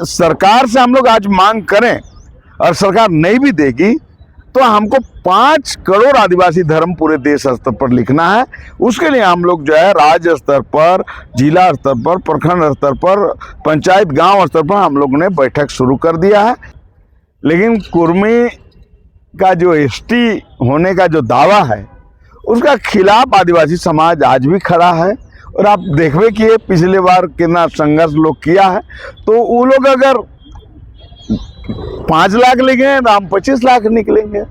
सरकार से हम लोग आज मांग करें और सरकार नहीं भी देगी तो हमको 5 करोड़ आदिवासी धर्म पूरे देश स्तर पर लिखना है। उसके लिए हम लोग जो है राज्य स्तर पर, जिला स्तर पर, प्रखंड स्तर पर, पंचायत गांव स्तर पर हम लोगों ने बैठक शुरू कर दिया है। लेकिन कुर्मी का जो एसटी होने का जो दावा है उसका खिलाफ आदिवासी समाज आज भी खड़ा है। और आप देखबे कि पिछले बार कितना संघर्ष लोग किया है, तो वो लोग अगर 5 लाख लिखेंगे तो हम 25 लाख निकलेंगे।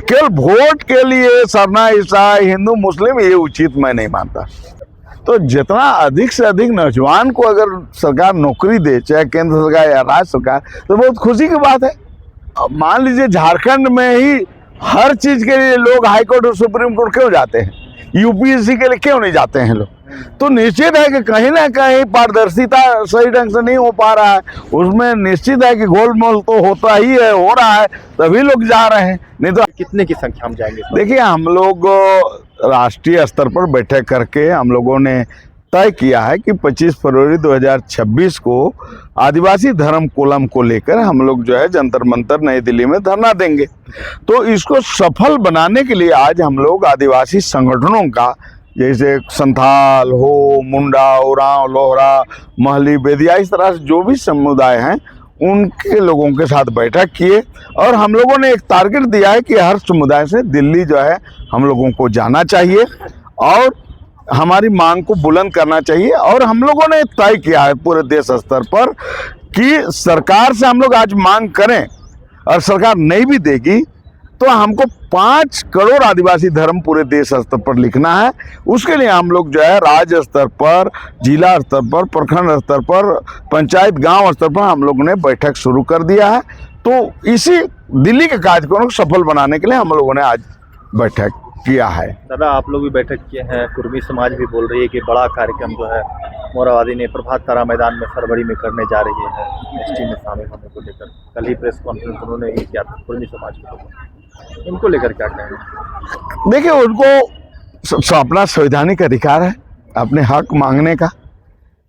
केवल वोट के लिए सरना ईसाई हिंदू मुस्लिम ये उचित मैं नहीं मानता। तो जितना अधिक से अधिक नौजवान को अगर सरकार नौकरी दे, चाहे केंद्र सरकार या राज्य सरकार, तो बहुत खुशी की बात है। मान लीजिए झारखंड में ही हर चीज के लिए लोग हाई कोर्ट और सुप्रीम कोर्ट क्यों जाते हैं, यूपीएससी के लिए क्यों नहीं जाते हैं लोग? तो निश्चित है कि कहीं ना कहीं पारदर्शिता सही ढंग से नहीं हो पा रहा है, उसमें निश्चित है कि गोलमोल तो होता ही है, हो रहा है, तभी लोग जा रहे हैं। नहीं तो कितने की संख्या में जाएंगे? देखिए, हम लोग राष्ट्रीय स्तर पर बैठक करके हम लोगों ने तय किया है कि 25 फरवरी 2026 को आदिवासी धर्म कोलम को लेकर हम लोग जो है जंतर मंतर नई दिल्ली में धरना देंगे। तो इसको सफल बनाने के लिए आज हम लोग आदिवासी संगठनों का, जैसे संथाल हो, मुंडा, उरांव, लोहरा, महली, बेदिया, इस तरह से जो भी समुदाय हैं उनके लोगों के साथ बैठक किए और हम लोगों ने एक टारगेट दिया है कि हर समुदाय से दिल्ली जो है हम लोगों को जाना चाहिए और हमारी मांग को बुलंद करना चाहिए। और हम लोगों ने तय किया है पूरे देश स्तर पर कि सरकार से हम लोग आज मांग करें और सरकार नहीं भी देगी तो हमको 5 करोड़ आदिवासी धर्म पूरे देश स्तर पर लिखना है। उसके लिए हम लोग जो है राज्य स्तर पर, जिला स्तर पर, प्रखंड स्तर पर, पंचायत गांव स्तर पर हम लोगों ने बैठक शुरू कर दिया है। तो इसी दिल्ली के कार्यक्रम को सफल बनाने के लिए हम लोगों ने आज बैठक किया है। दादा, आप लोग भी बैठक किए हैं, कुर्मी समाज भी बोल रही है कि बड़ा कार्यक्रम जो है मोराबादी ने प्रभात तारा मैदान में फरवरी में करने जा रही है एसटी में शामिल होने को लेकर। कल ही प्रेस कॉन्फ्रेंस उन्होंने ही किया था कुर्मी समाज के लोगों, इनको लेकर क्या कहेंगे? देखिए, उनको अपना संवैधानिक अधिकार है अपने हक मांगने का,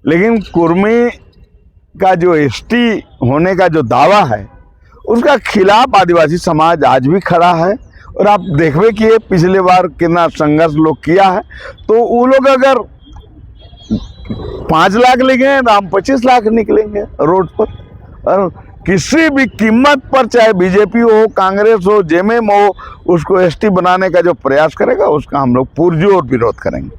लेकिन कुर्मी का जो एसटी होने का जो दावा है उसका खिलाफ आदिवासी समाज आज भी खड़ा है। और आप देखबे कि पिछले बार कितना संघर्ष लोग किया है, तो वो लोग अगर 5 लाख लिखेंगे तो हम 25 लाख निकलेंगे रोड पर। और किसी भी कीमत पर, चाहे बीजेपी हो, कांग्रेस हो, जेएमएम हो, उसको एसटी बनाने का जो प्रयास करेगा उसका हम लोग पुरजोर विरोध करेंगे।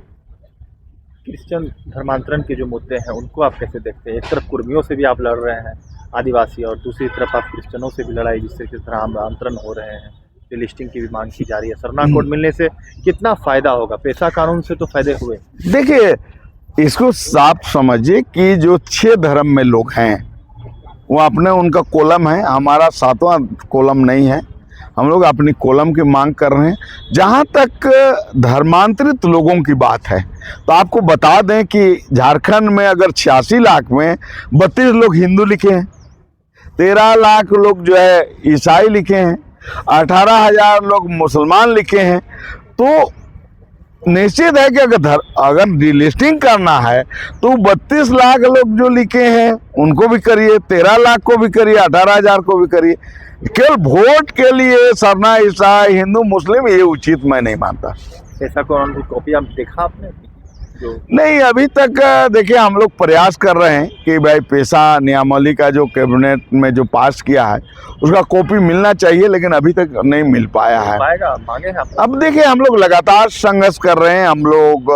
क्रिश्चियन धर्मांतरण के जो मुद्दे हैं उनको आप कैसे देखते हैं? एक तरफ कुर्मियों से भी आप लड़ रहे हैं आदिवासी, और दूसरी तरफ आप क्रिश्चियनों से भी लड़ाई, जिससे कि धर्मांतरण हो रहे हैं, लिस्टिंग की भी मांग की जा रही है। सरना कोड मिलने से कितना फायदा होगा? पेशा कानून से तो फायदे हुए। देखिए, इसको साफ समझिए कि जो 6 धर्म में लोग हैं वो अपने उनका कोलम है, हमारा 7वां कोलम नहीं है। हम लोग अपनी कोलम की मांग कर रहे हैं। जहाँ तक धर्मांतरित लोगों की बात है तो आपको बता दें कि झारखंड में अगर 86 लाख में 32 लोग हिंदू लिखे हैं, 13 लाख लोग जो है ईसाई लिखे हैं, 18,000 लोग मुसलमान लिखे हैं, तो निश्चित है कि अगर डिलिस्टिंग करना है तो 32 लाख लोग जो लिखे हैं उनको भी करिए, 13 लाख को भी करिए, 18,000 को भी करिए। केवल वोट के लिए सरना ईसाई हिंदू मुस्लिम ये उचित मैं नहीं मानता। ऐसा कौन सी कॉपी आप देखा आपने? नहीं, अभी तक देखिए हम लोग प्रयास कर रहे हैं कि भाई पेशा नियमावली का जो कैबिनेट में जो पास किया है उसका कॉपी मिलना चाहिए, लेकिन अभी तक नहीं मिल पाया है। मांगे हैं आप? अब देखिए, हम लोग लगातार संघर्ष कर रहे हैं। हम लोग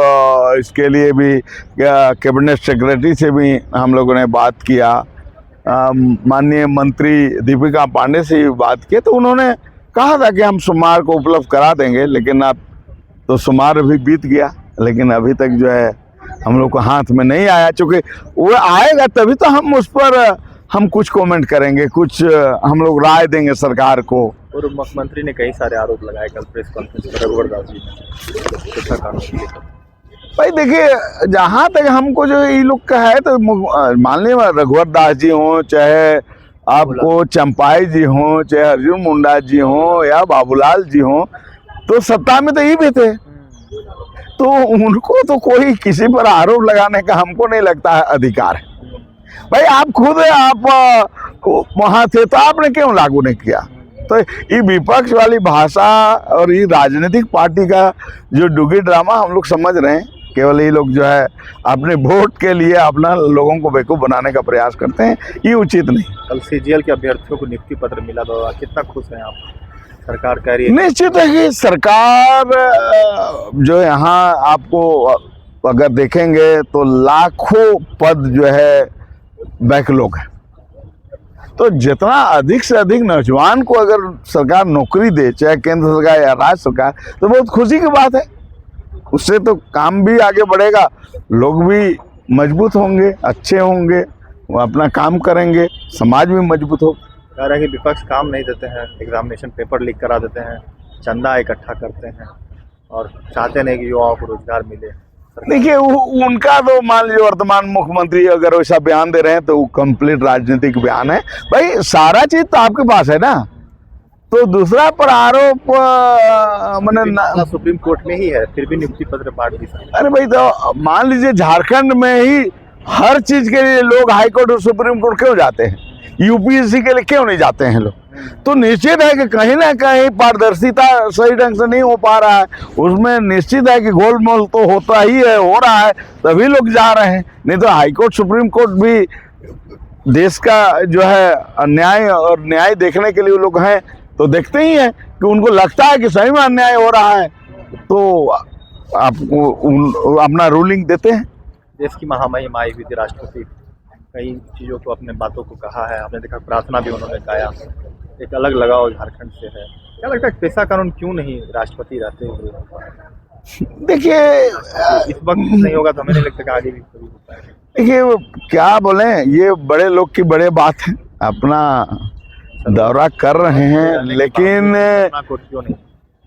इसके लिए भी कैबिनेट सेक्रेटरी से भी हम लोगों ने बात किया, माननीय मंत्री दीपिका पांडे से भी बात की, तो उन्होंने कहा था कि हम सोमवार को उपलब्ध करा देंगे, लेकिन अब तो सोमवार भी बीत गया, लेकिन अभी तक जो है हम लोग को हाथ में नहीं आया। चूँकि वो आएगा तभी तो हम उस पर हम कुछ कमेंट करेंगे, कुछ हम लोग राय देंगे सरकार को। और मुख्यमंत्री ने कई सारे आरोप लगाए कल प्रेस कॉन्फ्रेंस में रघुवर दास जी ने। भाई देखिए, जहाँ तक हमको जो ये लोग का है, तो मान लीजिए रघुवर दास जी हों, चाहे आपको चंपाई जी हों, चाहे अर्जुन मुंडा जी हों या बाबूलाल जी हों, तो सत्ता में तो ये भी थे, तो उनको तो कोई किसी पर आरोप लगाने का हमको नहीं लगता है अधिकार है। भाई आप खुद वहां थे तो आपने क्यों लागू नहीं किया? तो ये विपक्ष वाली भाषा और ये राजनीतिक पार्टी का जो डुगी ड्रामा हम लोग समझ रहे हैं, केवल ये लोग जो है अपने वोट के लिए अपना लोगों को बेवकूफ बनाने का प्रयास करते हैं, ये उचित नहीं। कल सीजीएल के अभ्यर्थियों को नियुक्ति पत्र मिला तो कितना खुश हैं आप? सरकार कह रही है निश्चित है कि सरकार जो यहाँ आपको अगर देखेंगे तो लाखों पद जो है बैकलॉग है, तो जितना अधिक से अधिक नौजवान को अगर सरकार नौकरी दे, चाहे केंद्र सरकार या राज्य सरकार, तो बहुत खुशी की बात है। उससे तो काम भी आगे बढ़ेगा, लोग भी मजबूत होंगे, अच्छे होंगे, वो अपना काम करेंगे, समाज भी मजबूत हो। कह रहा है कि विपक्ष काम नहीं देते हैं, एग्जामिनेशन पेपर लीक करा देते हैं, चंदा इकट्ठा करते हैं और चाहते नहीं कि युवाओं को रोजगार मिले। देखिए उनका तो मान लीजिए वर्तमान मुख्यमंत्री अगर वैसा बयान दे रहे हैं तो वो कंप्लीट राजनीतिक बयान है। भाई सारा चीज तो आपके पास है ना, तो दूसरा पर आरोप मैंने सुप्रीम कोर्ट में ही है, फिर भी नियुक्ति पत्र बांट दी। अरे भाई तो मान लीजिए झारखंड में ही हर चीज के लिए लोग हाई कोर्ट और सुप्रीम कोर्ट क्यों जाते हैं, यूपीएससी के लिए क्यों नहीं जाते हैं लोग? तो निश्चित है कि कहीं ना कहीं पारदर्शिता सही ढंग से नहीं हो पा रहा है, उसमें निश्चित है कि गोलमोल तो होता ही है, हो रहा है, तभी लोग जा रहे हैं। नहीं तो हाई कोर्ट सुप्रीम कोर्ट भी देश का जो है अन्याय और न्याय देखने के लिए लोग हैं, तो देखते ही हैं कि उनको लगता है कि सही में अन्याय हो रहा है तो आपको अपना रूलिंग देते हैं। देश की महामहिम आई हुई थी राष्ट्रपति, कई चीज़ों को अपने बातों को कहा है, आपने देखा प्रार्थना भी उन्होंने गाया, एक अलग लगाव झारखंड से है। क्या लगता है पेशा कानून क्यों नहीं राष्ट्रपति रहते हुए? देखिए इस वक्त नहीं होगा तो हमें नहीं लगता कि आगे भी कभी होता है। देखिए क्या बोले, ये बड़े लोग की बड़े बात है, अपना दौरा कर रहे हैं,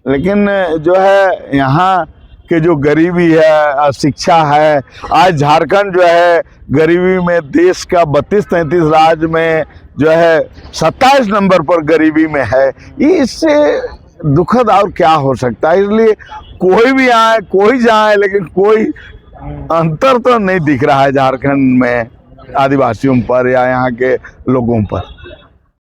लेकिन जो है यहाँ के जो गरीबी है, शिक्षा है, आज झारखंड जो है गरीबी में देश का 32-33 राज्य में जो है 27 नंबर पर गरीबी में है। ये इससे दुखद और क्या हो सकता है? इसलिए कोई भी आए कोई जाए, लेकिन कोई अंतर तो नहीं दिख रहा है झारखंड में आदिवासियों पर या यहाँ के लोगों पर।